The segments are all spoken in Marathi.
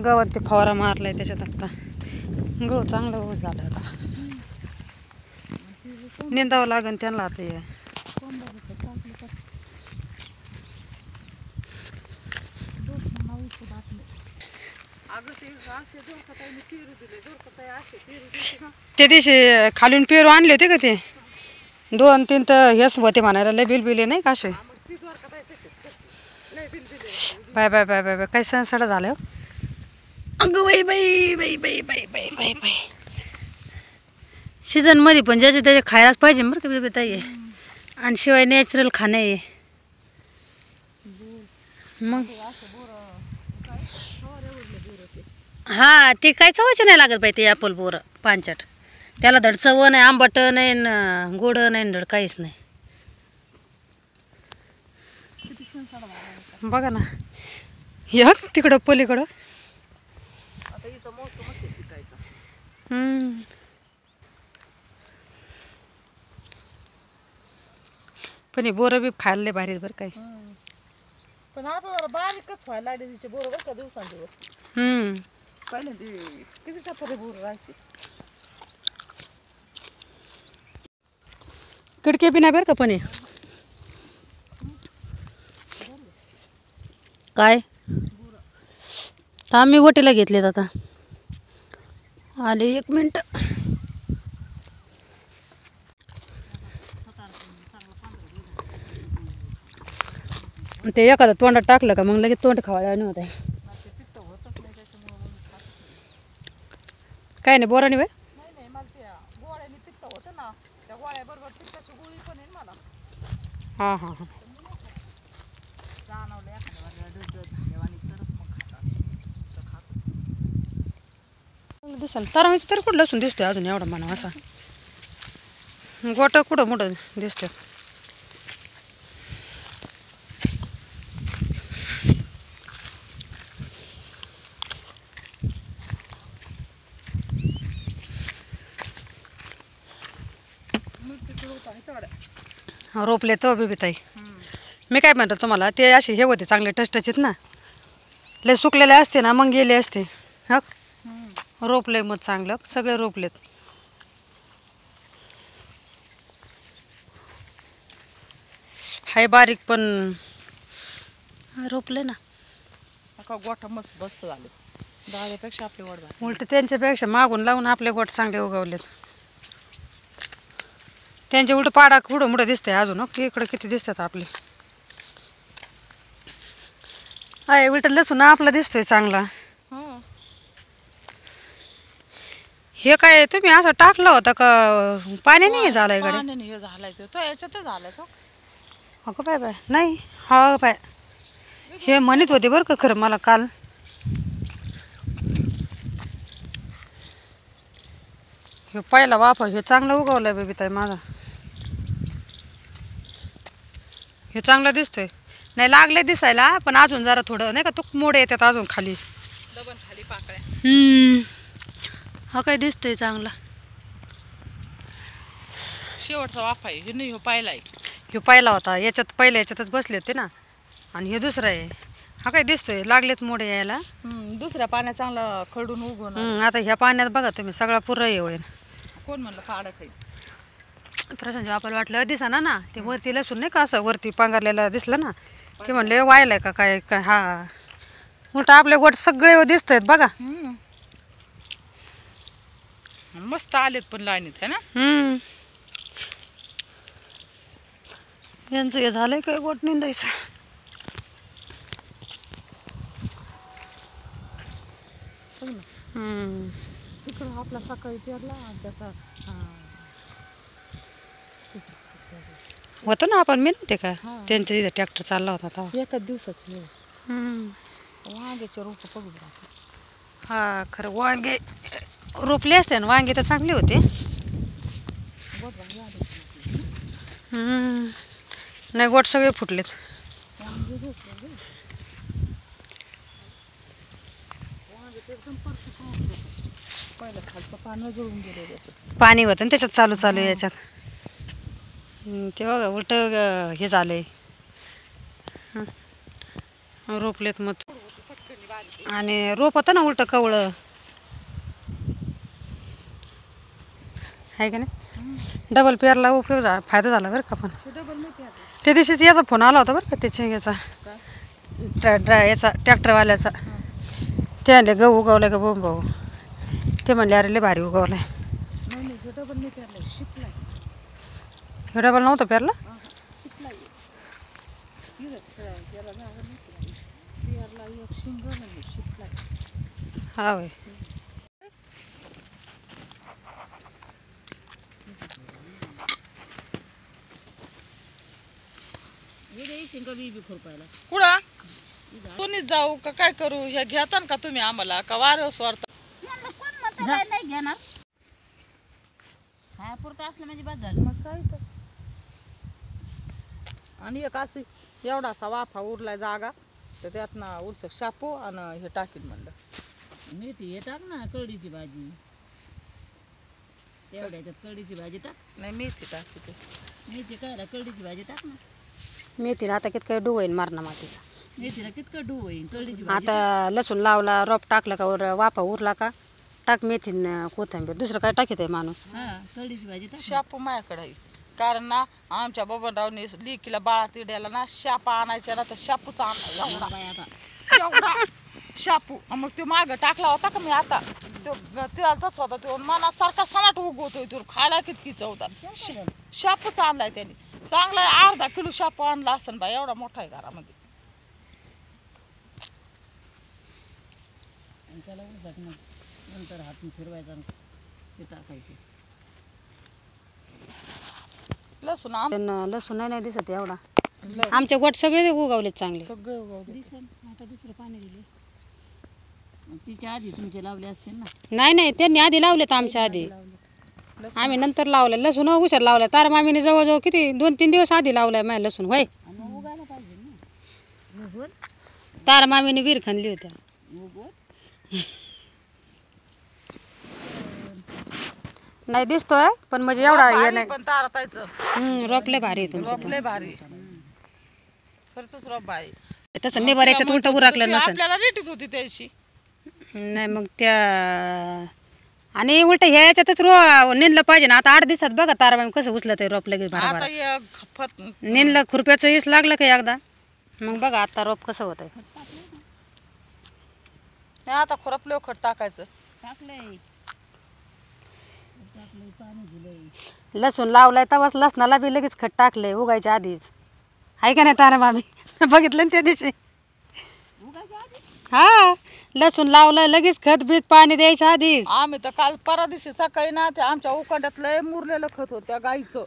गवत ते फवारा मारलाय त्याच्यात आता गहू चांगलं ऊस झालं आता निंदावं लागेल त्यांना आता हे ते दिवशी खालून पेरू आणले होते का ते 2-3 तर हेच होते म्हणायला लय बिलबिले नाही का असे bye bye bye bye bye काय सणसडा झालं अगं बाई बाई बाई बाई बाई बाई बाई बाई सीझन मध्ये पण ज्याचे त्याचे खायलाच पाहिजे बरं का बेबी ताई आणि शिवाय नॅचरल खाणं आहे मग हा ते काय चवाचे नाही लागत बाई ते ॲपल बोर पांचट त्याला धड चव नाही आंबट नाही न गोड नाही धड काहीच नाही बघा ना या तिकडं पलीकडं पण हे बोरं बी खायला लय भारी बरं काय पण आता जरा बारीकच व्हायला लागले तिचे बोर बरं का दिवसांदिवस पहिले किती टप्पे बोर राहायचे किडके बी नाही बरं का पण हे काय आम्ही गोटीला घेतलेत आता आले 1 मिनिट ते एखादं तोंडात टाकलं का मग लगेच तोंड खावायला नव्हतं काय नाही बोरानी बाय नाही मला त्या गोळ्याने पित्त होतं ना त्या गोळ्याबरोबर पित्ताची गोळी पण आहे मला हां हां हां जाणवलं एखाद्या डोस झाल्यावानी तरच मग खातच दिसेल तर आम्ही तरी कुठं लसूण दिसतोय अजून एवढा म्हणा असा गोट कुठं मोठं दिसतं रोपले तो बेबी ताई मी काय म्हणतो तुम्हाला ते असे हे होते चांगले टचटचीत ना लय सुकलेले असते ना मग गेले असते हा रोपले मग चांगलं सगळे रोपलेत हाय बारीक पण रोपले ना गोठा मस्त बसत झाले दाळेपेक्षा आपले वड झाले उलट त्यांच्यापेक्षा मागून लावून आपले गोट चांगले उगवलेत त्यांचे उलट पाडा कुठं मुठं दिसतंय अजून इकडं किती दिसतात आपले आहे उलट लसूण आपला दिसतोय चांगला हे काय तुम्ही असं टाकलं होतं का पाण्याने हे झालंय गाडी पाण्याने हे झालाय तो याच्यात झालाय तो अगं बाय बाय नाही हा बाय हे म्हणत होते बरं का खरं मला काल हे पहिला वाफा हे चांगलं उगवलंय बेबी ताई माझा हे चांगलं दिसतंय नाही लागले दिसायला पण अजून जरा थोडं नाही का तुक मोड येतात अजून खाली दबन खाली पाकळ्या हा काय दिसतंय चांगला शेवटचा वाफा आहे हे नाही हो पाहिलाय हे पहिला होता याच्यात पहिल्या याच्यातच बसले होते ना आणि हे दुसरं आहे हा काय दिसतोय लागलेत मोडे यायला दुसऱ्या पाण्यात चांगला खडून उगवून आता ह्या पाण्यात बघा तुम्ही सगळा पुरं हे होईल कोण म्हणलं पाडा काही प्रशांत आपल्याला वाटलं दिसा ना ते वरती लसूण नाही का असं वरती पांघरलेलं दिसलं ना ते म्हणले वायलाय का काय काय हा उलट आपले गोट सगळे दिसत आहेत बघा मस्त आलेत पण लाईनीत है ना यांचं हे झालंय काय गोट निंदायचं तिकडं आपला सकाळी पेरला त्याचा होतं ना आपण मी नव्हते का त्यांच्या इथं ट्रॅक्टर चालला होता तेव्हा एकाच दिवसाच वांग्याचे रोप बघू हा खरं वांगे रोपले असते ना वांगे तर चांगले होते नाही गोट सगळे फुटलेत पाणी होतं ना त्याच्यात चालू चालू याच्यात ते बघा उलट हे झालंय रोपलेत मग आणि रोप होतं ना उलट कवळं आहे का नाही डबल पेअरला उपयोग फायदा झाला बरं का पण त्या दिवशीच याचा फोन आला होता बरं का त्याच्या याचा याचा ट्रॅक्टरवाल्याचा ते आणले गहू उगवलाय का बोंब भाऊ ते म्हणले अरे लय भारी उगवलाय हे डबल नव्हतं पेरला हा होय कुठं कोणीच जाऊ का काय करू ह्या घेता का तुम्ही आम्हाला का वारं स्वारता नाही घेणार खायापुरतं असलं म्हणजे बस झालं मग काय तर. आणि एक अशी एवढासा वाफा उरलाय जागा तर त्यातनं उलसक शापू आणि हे टाकीन म्हणलं मेथी हे टाक ना कढीची भाजी तेवढ्याच्यात कढीची भाजी टाक नाही मेथी टाकी ते मेथी काय कढीची भाजी टाक ना मेथीला आता किती काय डू होईल मारणं मातीचा मेथीला कितकं डू होईल कढीची भाजी आता लसूण लावला रोप टाकलं का वाफा उरला का टाक मेथी न कोथिंबीर दुसरं काय टाकीत आहे माणूस हा कढीची भाजी टाक शापू माझ्याकडे आहे कारण ना आमच्या बबनरावने लिकीला बाळा तिड्याला ना शापा आणायच्या ना तर शापूचा आणला एवढा बाई आता एवढा शापू मग तो मागं टाकला होता का मी आता तो तिलाच होता तो मनासारखा सनाट उगवतोय तो खायला कितकी चवतात शापूच आणलाय त्याने चांगला आहे, अर्धा किलो शापू आणला असेल बाई एवढा मोठा आहे घरामध्ये आणि त्याला उलट मग नंतर हातून फिरवायचा आणि ते टाकायचे लसूण पण लसूण नाही दिसत एवढा आमचे गोट सगळे उगवले चांगले सगळे उगवले दिसन आता दुसरं पाणी दिले तिच्या आधी तुमचे लावले असतील ना नाही त्यांनी आधी लावलेत आमच्या आधी आम्ही नंतर लावलं लसूण उशीर लावलं तारा मामीने जवळजवळ किती 2-3 दिवस आधी लावलाय माझ्या लसूण होय आणि मग उगायला पाहिजे ना उगवल तारा मामीने विहीर खणली होत्या उगवल नाही दिसतोय पण म्हणजे एवढा हे नाही पण तारतायचं रोपले भारी आहे तुमचं रोप लय भारी खरंच रोप भारी तसं निबाऱ्याच्यात उलट उराकलं नसेल आपल्याला रेटीत होती त्याची नाही मग त्या आणि उलट ह्याच्यातच निंदलं पाहिजे ना आता 8 दिवसात बघा तारा कसं उचलत आहे रोप लगेच आता बरोबर हे खपत निंदलं खुरप्याचं ईस लागलं का एकदा मग बघा आता रोप कसं होत आहे नाही आता खुरपले खत टाकायचं टाकलंय टाकलंय पाणी दिलंय लसूण लावलाय तवाच लसणाला बी लगेच खत टाकलंय उगायच्या आधीच आहे का नाही तारा मामी बघितलं ना त्या दिवशी उगायच्या आधी हा लसूण लावलं लगेच खत बीत पाणी द्यायच्या आधीच आम्ही तर काल परवा दिवशी सकाळी ना ते आमच्या उकांड्यात लय मुरलेलं खत होतं त्या गाईचं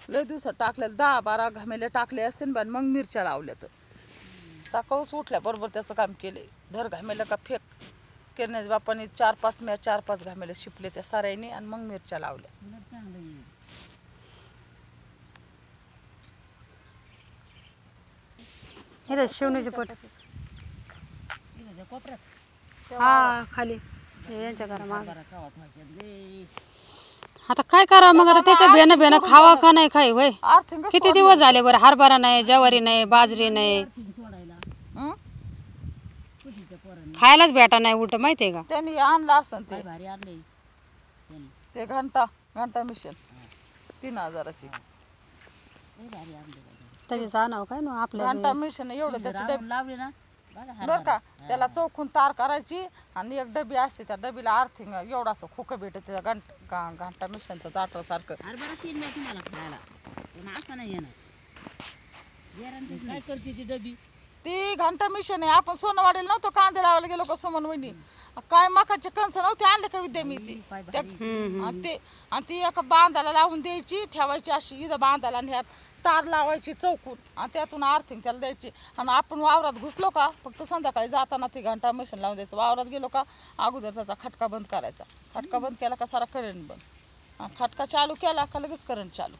लय दिवसात टाकलेलं 10-12 घमेले टाकले असते ना मग मिरच्या लावल्या तर सकाळच उठल्या बरोबर त्याचं काम केले धर घमेलं का फेक किरण्याच्या बापाने 4-5 घमेले शिपले त्या साऱ्याने आणि मग मिरच्या लावल्या उलट चांगलं येईल इथं शिवणीचे पट इकडच्या कोपऱ्यात हा खाली हे यांच्या घरामागं. बरा कावा व्हायच्यात गे आता काय करा मग आता त्याच्या बेनं खावा का नाही खाई होय आर्थिंग किती दिवस झाले बरं हरभरा नाही ज्वारी नाही बाजरी नाही सोडायला कुठीच्या पोरांनी खायलाच भेटा नाही उलट माहितीये का त्यांनी आणलं असं ते काय भारी आणले त्यांनी ते घंटा मिशन 3000ची लय भारी आणले त्याची आणावं काय ना आपल्या घंटा मिशन एवढं त्याची राऊंड लावले ना बघा बर का त्याला चौकून तार करायची आणि एक डबी असते त्या डबीला अर्थिंग एवढासा खोकं भेटत घंटा मिशनचं ताटासारखं हरभरा 3 मिनिट तुम्हाला खायला पण असं नाही येणार गॅरंटी काय करते ती डबी ती घंटा मिशन आहे आपण सोनवाडीला नव्हतो कांदे लावायला गेलो का सुमन वहिनी काय मकाचे कणस नव्हते आणले का विद्या मी ती आणि ती एका बांधाला लावून द्यायची ठेवायची अशी इथं बांधाला आणि ह्यात तार लावायची चौकून आणि त्यातून अर्थिंग त्याला द्यायची आणि आपण वावरात घुसलो का फक्त संध्याकाळी जाताना ती घंटा मशीन लावून द्यायचं वावरात गेलो का अगोदर त्याचा खटका बंद करायचा खटका बंद केला का सारा करंट बंद आणि खटका चालू केला का लगेच करंट चालू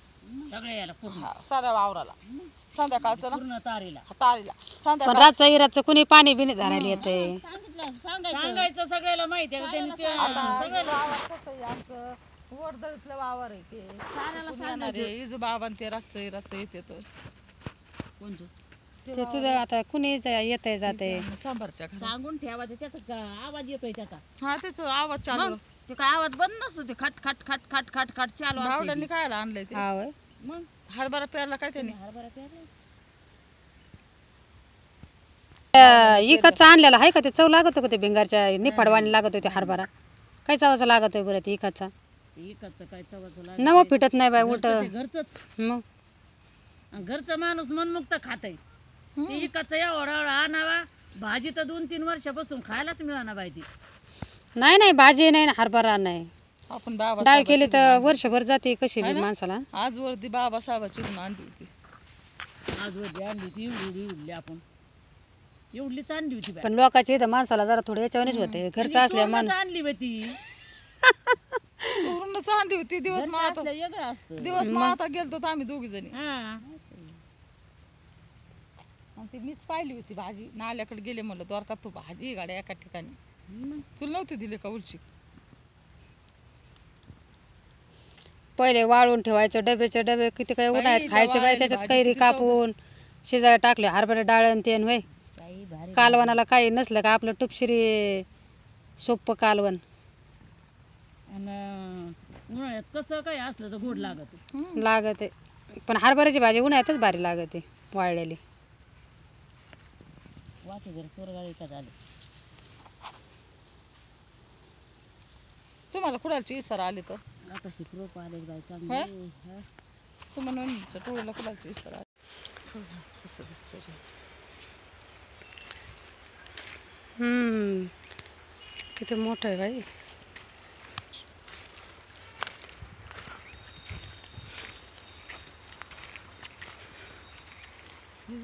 सगळे याला पूर्ण हा साऱ्या वावराला संध्याकाळचं ना पूर्ण तारीला तारीला पण संध्याकाळ रातचं इराचं कुणी पाणी बिनी धरायला येते सांगायचं सगळ्याला माहिती आहे त्यांनी ते आमचं वडदळीतलं वावर आहे ते इजू बाबा ते रातचं येते तर कोणचं ते तुझं आता कुणी येतंय जाते चांभारच्या घरात. सांगून ठेवायचं त्याचा आवाज येतोय त्याचा हा त्याचा आवाज चालू मग ते काय आवाज बंद नसतो ते खट खट खट खट खट खट चालू असते भावड्यांनी काय आणलंय ते हा होय. मग हरभरा पेरला काय त्याने हरभरा पेरला इकडचं आणलेलं आहे का ते चव लागतो का ते भिंगारच्या निफाडवाणी लागत होते हरभरा काय चवाचा लागत आहे बरं ते इकडचा इकडचं काय चवाचं नवं पिटत नाही बाय उलट घरचंच मग घरचं माणूस मनमुक्त खातय ते इकडचं एवढा आणावा भाजी तर 2-3 वर्षापासून खायलाच मिळाना बाई ती नाही नाही भाजी नाही ना हरभरा नाही आपण बाबा डाळ केली तर वर्षभर जाते कशी बी माणसाला आज वरती बाबा साहेबाची आणली होती आज वरती आणली ती एवढी उडली आपण एवढलीच आणली होती बाई पण लोकांची इथं माणसाला जरा थोडं याच्यावरच होते घरचं असल्या पूर्णच माणूस आणली होती पूर्णच आणली होती दिवस मग आता वेगळं असतं दिवस मग आता गेलतो तर आम्ही दोघी जणी हा आणि ती मीच पाहिली होती भाजी नाल्याकडे गेले म्हणलं द्वारका तू भाजी गाड्या एका ठिकाणी मग तुला नव्हती दिली का उलची पहिले वाळून ठेवायचं डब्याचे डबे किती काय उन्हाळ्यात बाई, खायचे बाई वाळलेली त्याच्यात भाजी कैरी किती चव कापून शिजायला टाकले हरभरे डाळण तेन वय काही भारी कालवणाला काही नसलं का आपलं टुपशिरी सोप्पं कालवण आणि उन्हाळ्यात कसं काय असलं तर गोड लागत लागते पण हरभऱ्याची भाजी उन्हाळ्यातच भारी लागते वाळलेली वाटे जर चोरगाळी का झाली तुम्हाला कुडालची इसर आली तर आता शिकरोप आले बाई होय? चांगली सुमनवणीच्या टोळीला कुडालची इसर आली कसं दिसतंय रे. किती मोठं आहे बाई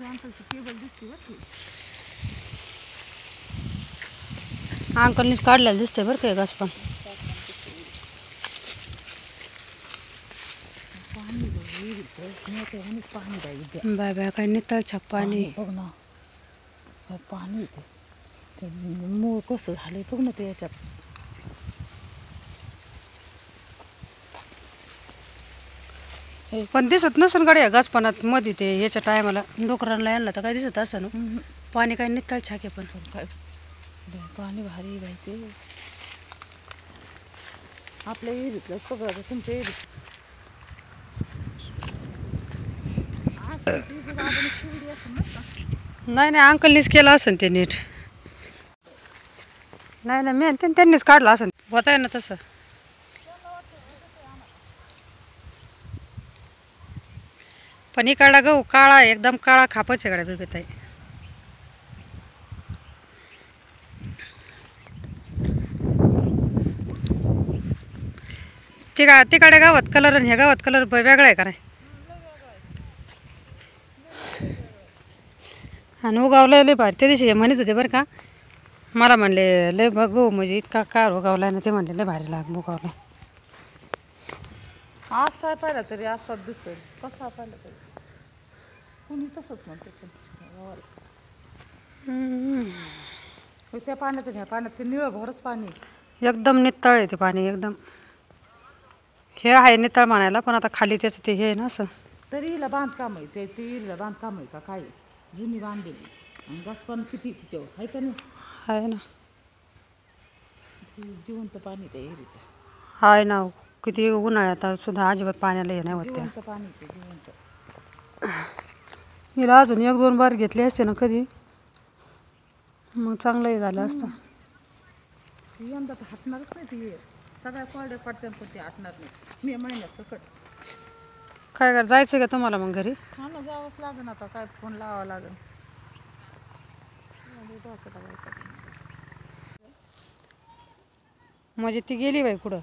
अंकलची केबल दिसते बरं ती. अंकलनीच काढलेलं दिसतंय बरं काय घास पण बाय बाय काय नितळ छाप पाणी बघ ना काय पाणी येते ते मूळ कसं झालंय बघ ना ते याच्यात पण दिसत नसेल गाड्या घासपणात मध्ये ते याच्या टायमाला डोकरांना आणलं तर काय दिसत असं ना पाणी काय नितळ छाके पण काय पाणी भारी बाई ते आपल्या एरीतलं सगळं तुमच्या एरीत नाही नाही अंकलनीच केलं असेल ते नीट नाही नाही मी त्यांनीच काढलं असेल होत आहे ना तसं पण इकडला गहू काळा एकदम काळा खापच आहे गड्या बेबीताई तिकडे गावात कलर आणि ह्या गावात कलर वेगळा आहे का नाही आणि उगावलं लय भारी त्या दिवशी हे म्हणत होते बरं का मला म्हणले लय बघू म्हणजे इतका कार उगावलाय ना ते म्हणले लय भारी लाग उगावलाय असा पाहिला तरी असाच दिसतोय कसा पाहिला तरी कुणी तसंच म्हणते पण त्या पाण्यात ह्या पाण्यात ते निळं भरच पाणी आहे. एकदम नितळ आहे ते पाणी एकदम हे आहे नितळ म्हणायला पण आता खाली त्याचं ते हे आहे ना असं तरी हिला बांधकाम आहे ते हिला बांधकाम आहे का काय जुनी बांधलेली आणि गस पण किती तिच्यावर आहे का नाही आहे ना जिवंत पाणी त्या एरीचं आहे ना किती उन्हाळ्यात सुद्धा अजिबात पाण्याला हे नाही होत त्या जिवंत पाणी ते जिवंत हिला अजून 1-2 बार घेतली असते ना कधी मग चांगलंही झालं असतं ती यंदा तर हटणारच नाही ती सगळ्या कोरड्या पडत्या पण ती हटणार नाही मे महिन्यात सकट काय कर जायचं का तुम्हाला मग घरी हा ना जावंच लागेल आता काय फोन लावावं लागेल म्हणजे ती गेली बाई कुठं